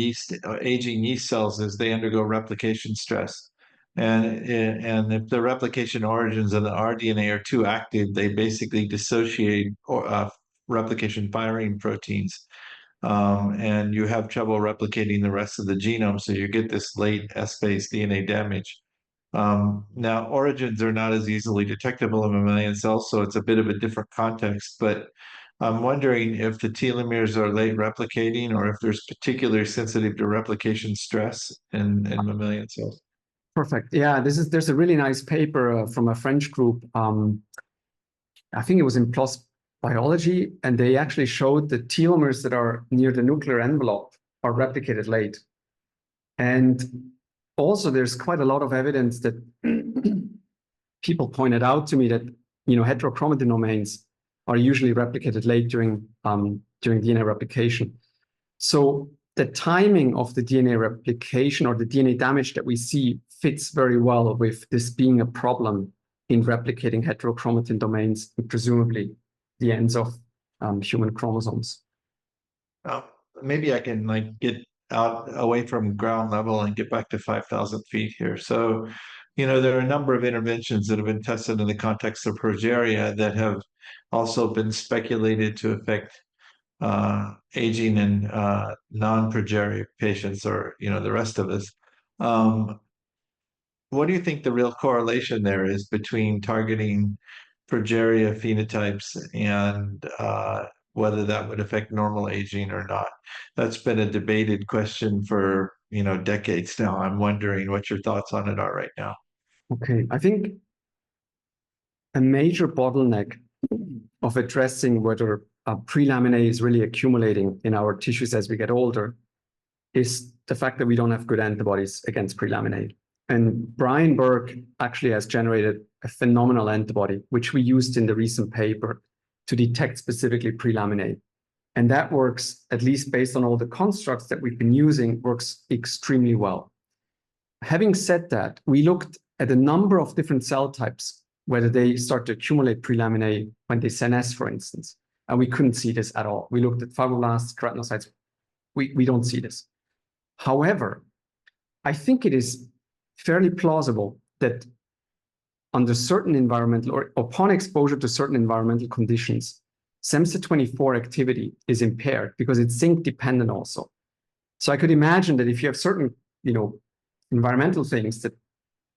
aging yeast cells is they undergo replication stress. And if the replication origins of the rDNA are too active, they basically dissociate replication firing proteins. And you have trouble replicating the rest of the genome, so you get this late S-phase DNA damage. Now, origins are not as easily detectable in mammalian cells, so it's a bit of a different context, but I'm wondering if the telomeres are late replicating or if there's particularly sensitive to replication stress in mammalian cells. Perfect. Yeah, there's a really nice paper from a French group. I think it was in PLOS Biology, and they actually showed the telomeres that are near the nuclear envelope are replicated late. And also, there's quite a lot of evidence that people pointed out to me that heterochromatin domains are usually replicated late during DNA replication. So the timing of the DNA replication or the DNA damage that we see fits very well with this being a problem in replicating heterochromatin domains, and presumably the ends of human chromosomes. Maybe I can get out away from ground level and get back to 5,000 feet here. So, there are a number of interventions that have been tested in the context of progeria that have also been speculated to affect aging in non-progeria patients, or the rest of us. What do you think the real correlation there is between targeting progeria phenotypes and whether that would affect normal aging or not? That's been a debated question for decades now. I'm wondering what your thoughts on it are right now. Okay, I think a major bottleneck of addressing whether pre-laminate is really accumulating in our tissues as we get older is the fact that we don't have good antibodies against pre-laminate. And Brian Burke actually has generated a phenomenal antibody, which we used in the recent paper to detect specifically pre-laminate. And that works, at least based on all the constructs that we've been using, works extremely well. Having said that, we looked at a number of different cell types, whether they start to accumulate pre-laminate when they senesce, for instance, and we couldn't see this at all. We looked at fibroblasts, keratinocytes. We don't see this. However, I think it is fairly plausible that under certain environmental or upon exposure to certain environmental conditions, SEMSA24 activity is impaired because it's zinc dependent also. So I could imagine that if you have certain, environmental things that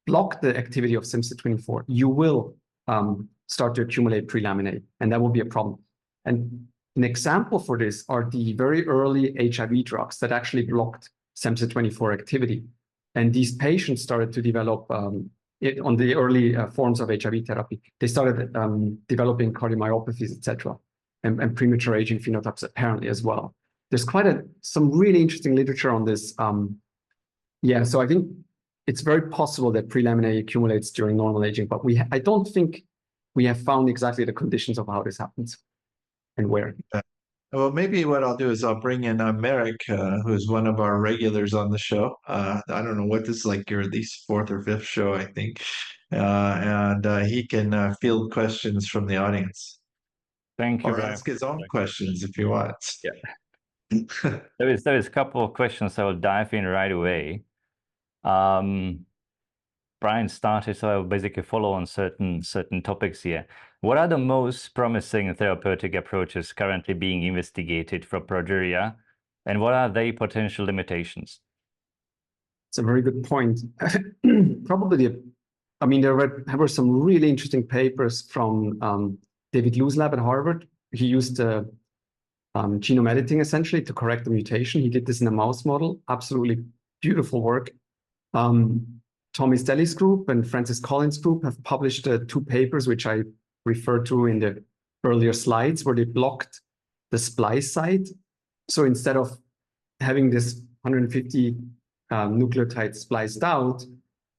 block the activity of SEMSA24, you will start to accumulate pre-laminate, and that will be a problem. And an example for this are the very early HIV drugs that actually blocked SEMSA24 activity. And these patients started to develop, on the early forms of HIV therapy, they started developing cardiomyopathies, etc., and premature aging phenotypes apparently as well. There's some really interesting literature on this. So I think it's very possible that pre-laminate accumulates during normal aging, but I don't think we have found exactly the conditions of how this happens and where. Well, maybe what I'll do is I'll bring in Merrick, who's one of our regulars on the show. I don't know what this is, like your at least fourth or fifth show, I think. And he can field questions from the audience. Thank you. Or ask his own questions if he wants. Yeah. There is a couple of questions I will dive in right away. Brian started, so I will basically follow on certain topics here. What are the most promising therapeutic approaches currently being investigated for progeria, and what are their potential limitations? It's a very good point. Probably, there were some really interesting papers from David Liu's lab at Harvard. He used genome editing essentially to correct the mutation. He did this in a mouse model. Absolutely beautiful work. Tommy Stelli's group and Francis Collins' group have published 2 papers, which I referred to in the earlier slides, where they blocked the splice site. So instead of having this 150 nucleotide spliced out,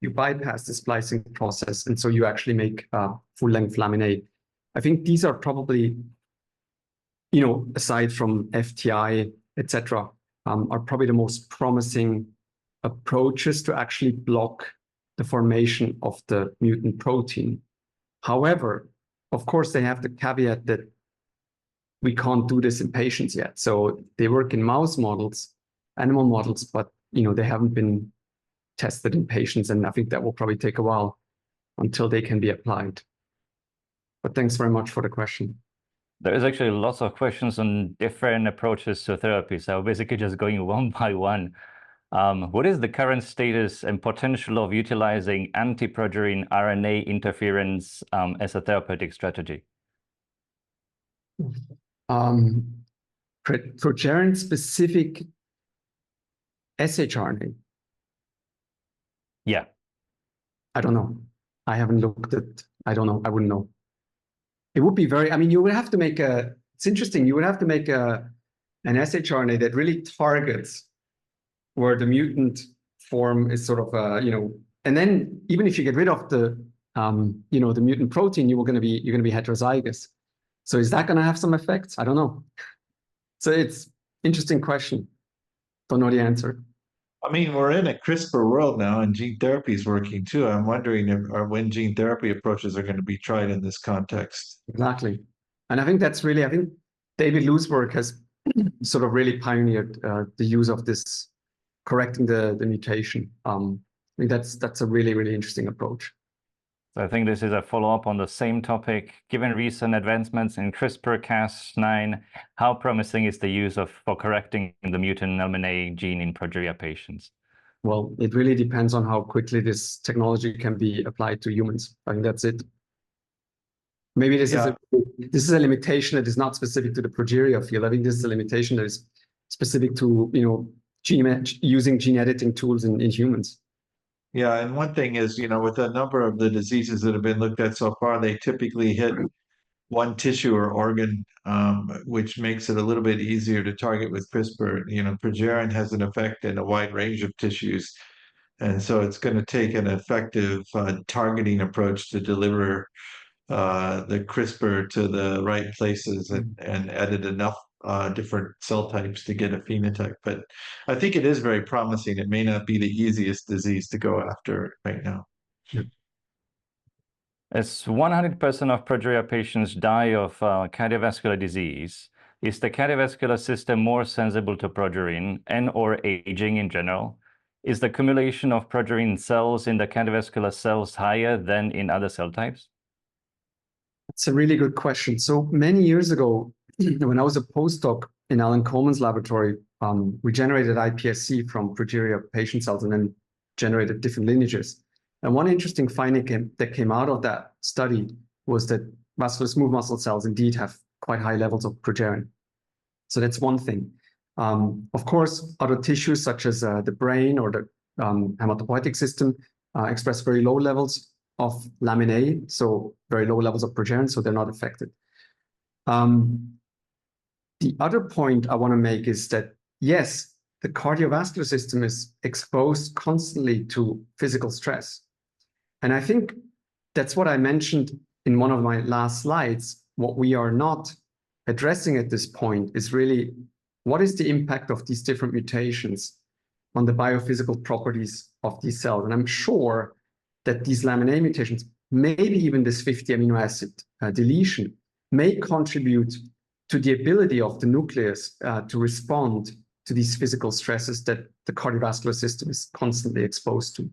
you bypass the splicing process, and so you actually make full-length laminate. I think these are probably, aside from FTI, etc., are probably the most promising approaches to actually block the formation of the mutant protein. However, of course, they have the caveat that we can't do this in patients yet. So they work in mouse models, animal models, but they haven't been tested in patients, and I think that will probably take a while until they can be applied. But thanks very much for the question. There is actually lots of questions on different approaches to therapy, so basically just going one by one. What is the current status and potential of utilizing anti-progerin RNA interference as a therapeutic strategy? Progerin-specific shRNA? Yeah. I don't know. I haven't looked at, I don't know. I wouldn't know. It would be you would have to make it's interesting. You would have to make an shRNA that really targets where the mutant form is sort of, and then even if you get rid of the, the mutant protein, you're going to be heterozygous. So is that going to have some effects? I don't know. So it's interesting question. Don't know the answer. We're in a CRISPR world now, and gene therapy is working too. I'm wondering when gene therapy approaches are going to be tried in this context. Exactly. And I think David Liu's work has sort of really pioneered the use of this, correcting the mutation. I think that's a really, really interesting approach. So I think this is a follow-up on the same topic. Given recent advancements in CRISPR-Cas9, how promising is the use for correcting the mutant LMNA gene in progeria patients? Well, it really depends on how quickly this technology can be applied to humans. I think that's it. Maybe this is a limitation that is not specific to the progeria field. I think this is a limitation that is specific to using gene editing tools in humans. Yeah, and one thing is, with a number of the diseases that have been looked at so far, they typically hit one tissue or organ, which makes it a little bit easier to target with CRISPR. You know, progerin has an effect in a wide range of tissues, and so it's going to take an effective targeting approach to deliver the CRISPR to the right places and edit enough different cell types to get a phenotype. But I think it is very promising. It may not be the easiest disease to go after right now. As 100% of progeria patients die of cardiovascular disease, is the cardiovascular system more sensible to progerin and or aging in general? Is the accumulation of progerin cells in the cardiovascular cells higher than in other cell types? It's a really good question. So many years ago, when I was a postdoc in Alan Coleman's laboratory, we generated iPSC from progeria patient cells and then generated different lineages. And one interesting finding that came out of that study was that vascular smooth muscle cells indeed have quite high levels of progerin. So that's one thing. Of course, other tissues such as the brain or the hematopoietic system express very low levels of lamina, so very low levels of progerin, so they're not affected. The other point I want to make is that, yes, the cardiovascular system is exposed constantly to physical stress. And I think that's what I mentioned in one of my last slides. What we are not addressing at this point is really what is the impact of these different mutations on the biophysical properties of these cells. And I'm sure that these lamina mutations, maybe even this 50 amino acid deletion, may contribute to the ability of the nucleus to respond to these physical stresses that the cardiovascular system is constantly exposed to.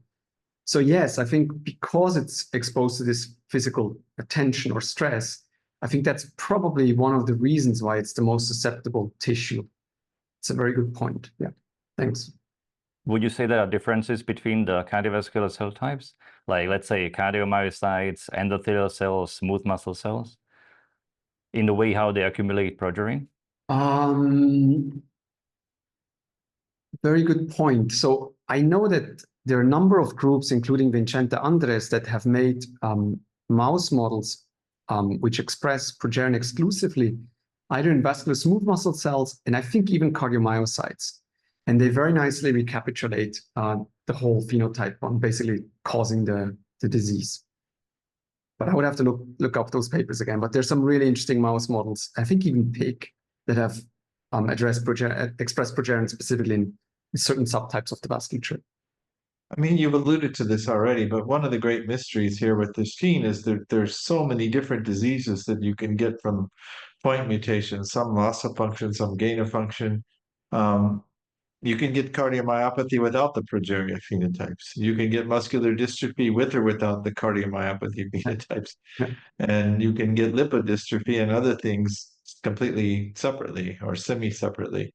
So yes, I think because it's exposed to this physical attention or stress, I think that's probably one of the reasons why it's the most susceptible tissue. It's a very good point. Yeah, thanks. Would you say there are differences between the cardiovascular cell types? Like, let's say, cardiomyocytes, endothelial cells, smooth muscle cells, in the way how they accumulate progerin? Very good point. So I know that there are a number of groups, including Vincente Andres, that have made mouse models which express progerin exclusively, either in vascular smooth muscle cells and I think even cardiomyocytes. And they very nicely recapitulate the whole phenotype on basically causing the disease. But I would have to look up those papers again. But there's some really interesting mouse models, I think even pig, that have expressed progerin specifically in certain subtypes of the vasculature. I mean, you've alluded to this already, but one of the great mysteries here with this gene is that there's so many different diseases that you can get from point mutations, some loss of function, some gain of function. You can get cardiomyopathy without the progeria phenotypes. You can get muscular dystrophy with or without the cardiomyopathy phenotypes. And you can get lipodystrophy and other things completely separately or semi-separately.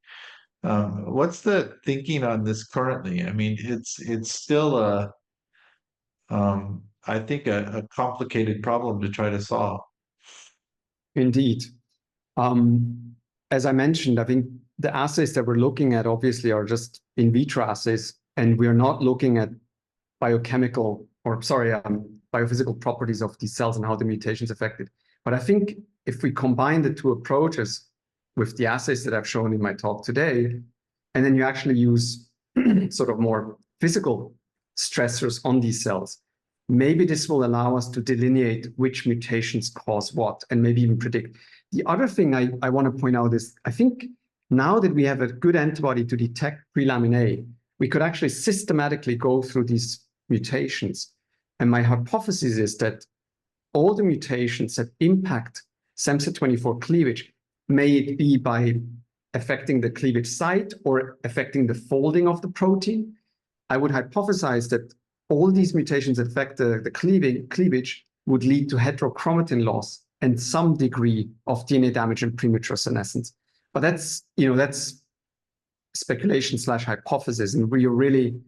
What's the thinking on this currently? I mean, it's still I think a complicated problem to try to solve. Indeed. As I mentioned, I think the assays that we're looking at obviously are just in vitro assays, and we are not looking at biophysical properties of these cells and how the mutations affect it. But I think if we combine the two approaches with the assays that I've shown in my talk today, and then you actually use sort of more physical stressors on these cells, maybe this will allow us to delineate which mutations cause what, and maybe even predict. The other thing I want to point out is, I think now that we have a good antibody to detect pre-lamina, we could actually systematically go through these mutations. And my hypothesis is that all the mutations that impact SEMSA24 cleavage, may it be by affecting the cleavage site or affecting the folding of the protein, I would hypothesize that all these mutations that affect the cleavage would lead to heterochromatin loss and some degree of DNA damage and premature senescence. But that's speculation / hypothesis, and we are really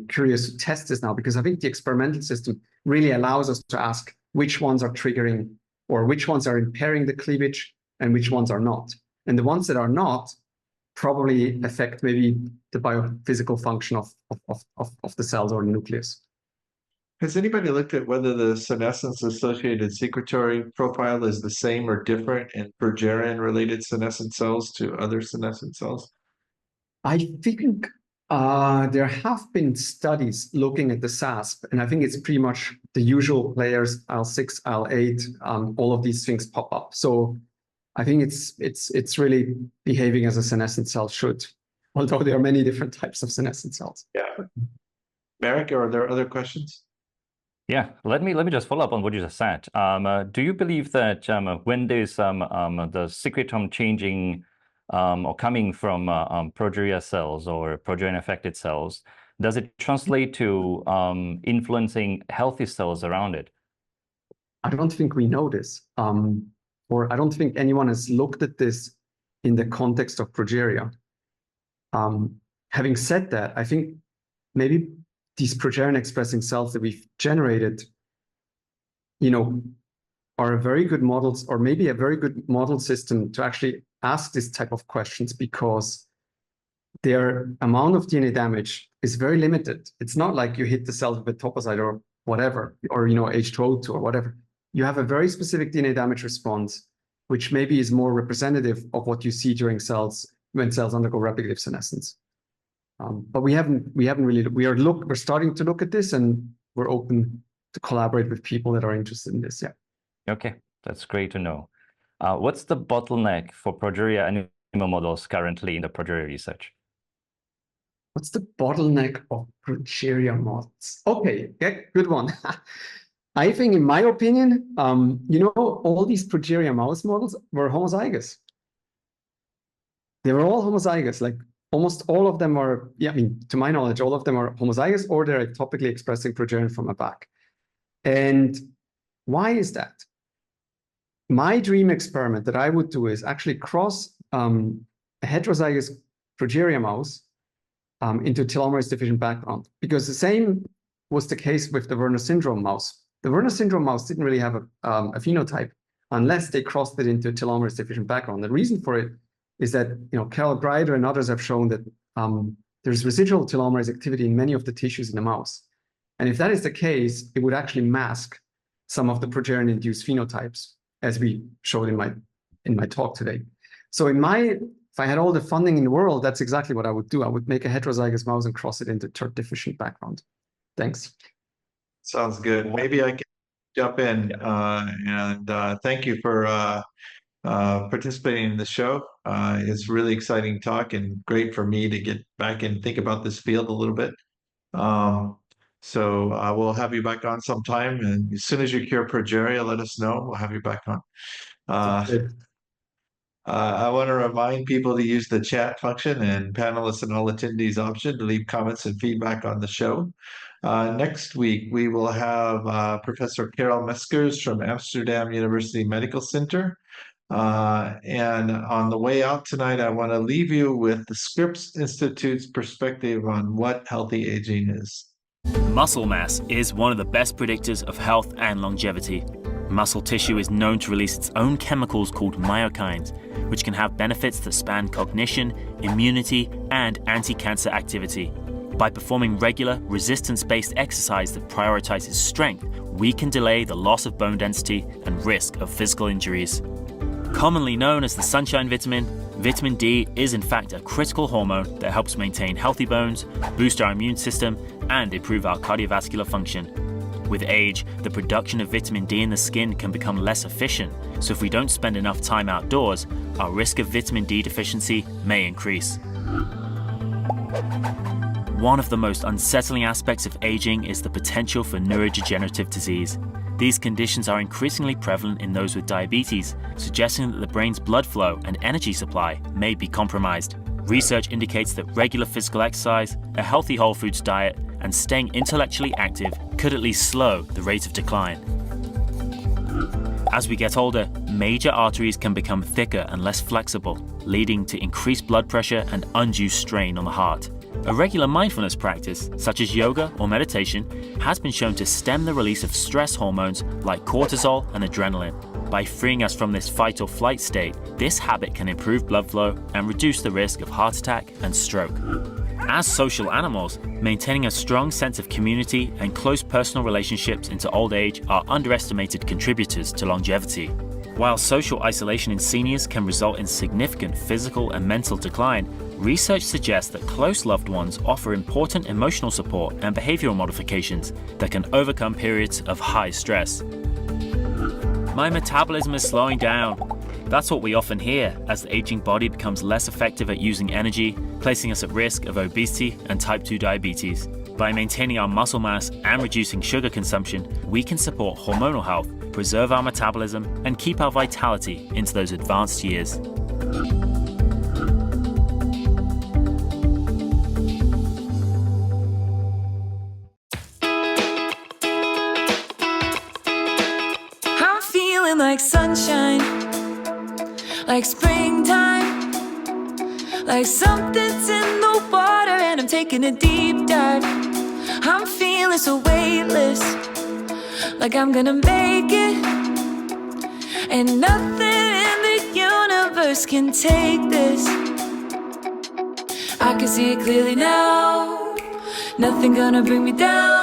curious to test this now, because I think the experimental system really allows us to ask which ones are triggering or which ones are impairing the cleavage and which ones are not. And the ones that are not probably affect maybe the biophysical function of the cells or the nucleus. Has anybody looked at whether the senescence-associated secretory profile is the same or different in progerin-related senescent cells to other senescent cells? I think there have been studies looking at the SASP, and I think it's pretty much the usual players, IL-6, IL-8, all of these things pop up. So I think it's really behaving as a senescent cell should, although there are many different types of senescent cells. Yeah. Merrick, are there other questions? Yeah, let me just follow up on what you just said. Do you believe that when there's the secretome changing or coming from progeria cells or progerin-affected cells, does it translate to influencing healthy cells around it? I don't think we know this, or I don't think anyone has looked at this in the context of progeria. Having said that, I think maybe these progerin-expressing cells that we've generated, are a very good models, or maybe a very good model system to actually ask this type of questions, because their amount of DNA damage is very limited. It's not like you hit the cells with toposide or whatever, or H2O2 or whatever. You have a very specific DNA damage response, which maybe is more representative of what you see during when cells undergo replicative senescence. But we're starting to look at this, and we're open to collaborate with people that are interested in this. Yeah. Okay, that's great to know. What's the bottleneck for progeria animal models currently in the progeria research? What's the bottleneck of progeria models? Okay, yeah, good one. I think, in my opinion, all these progeria mouse models were homozygous. They were all homozygous. Like almost all of them are, to my knowledge, all of them are homozygous, or they're ectopically expressing progerin from a back. And why is that? My dream experiment that I would do is actually cross a heterozygous progeria mouse into telomerase deficient background, because the same was the case with the Werner syndrome mouse. The Werner syndrome mouse didn't really have a phenotype unless they crossed it into a telomerase deficient background. The reason for it is that Carol Greider and others have shown that there's residual telomerase activity in many of the tissues in the mouse. And if that is the case, it would actually mask some of the progerin-induced phenotypes, as we showed in my talk today. So if I had all the funding in the world, that's exactly what I would do. I would make a heterozygous mouse and cross it into TERT deficient background. Thanks. Sounds good. Maybe I can jump in and thank you for participating in the show. It's really exciting talk and great for me to get back and think about this field a little bit. So we'll have you back on sometime, and as soon as you cure progeria, let us know. We'll have you back on. I want to remind people to use the chat function, and panelists and all attendees option to leave comments and feedback on the show. Next week, we will have Professor Carol Meskers from Amsterdam University Medical Center. And on the way out tonight, I want to leave you with the Scripps Institute's perspective on what healthy aging is. Muscle mass is one of the best predictors of health and longevity. Muscle tissue is known to release its own chemicals called myokines, which can have benefits that span cognition, immunity, and anti-cancer activity. By performing regular, resistance-based exercise that prioritizes strength, we can delay the loss of bone density and risk of physical injuries. Commonly known as the sunshine vitamin, vitamin D is in fact a critical hormone that helps maintain healthy bones, boost our immune system, and improve our cardiovascular function. With age, the production of vitamin D in the skin can become less efficient, so if we don't spend enough time outdoors, our risk of vitamin D deficiency may increase. One of the most unsettling aspects of aging is the potential for neurodegenerative disease. These conditions are increasingly prevalent in those with diabetes, suggesting that the brain's blood flow and energy supply may be compromised. Research indicates that regular physical exercise, a healthy whole foods diet, and staying intellectually active could at least slow the rate of decline. As we get older, major arteries can become thicker and less flexible, leading to increased blood pressure and undue strain on the heart. A regular mindfulness practice, such as yoga or meditation, has been shown to stem the release of stress hormones like cortisol and adrenaline. By freeing us from this fight or flight state, this habit can improve blood flow and reduce the risk of heart attack and stroke. as social animals, maintaining a strong sense of community and close personal relationships into old age are underestimated contributors to longevity. While social isolation in seniors can result in significant physical and mental decline, research suggests that close loved ones offer important emotional support and behavioral modifications that can overcome periods of high stress. My metabolism is slowing down. That's what we often hear as the aging body becomes less effective at using energy, placing us at risk of obesity and type 2 diabetes. By maintaining our muscle mass and reducing sugar consumption, we can support hormonal health, preserve our metabolism, and keep our vitality into those advanced years. I'm feeling like sunshine, like springtime, like something's in the water and I'm taking a deep dive. I'm feeling so weightless, like I'm gonna make it, and nothing in the universe can take this. I can see it clearly now, nothing gonna bring me down.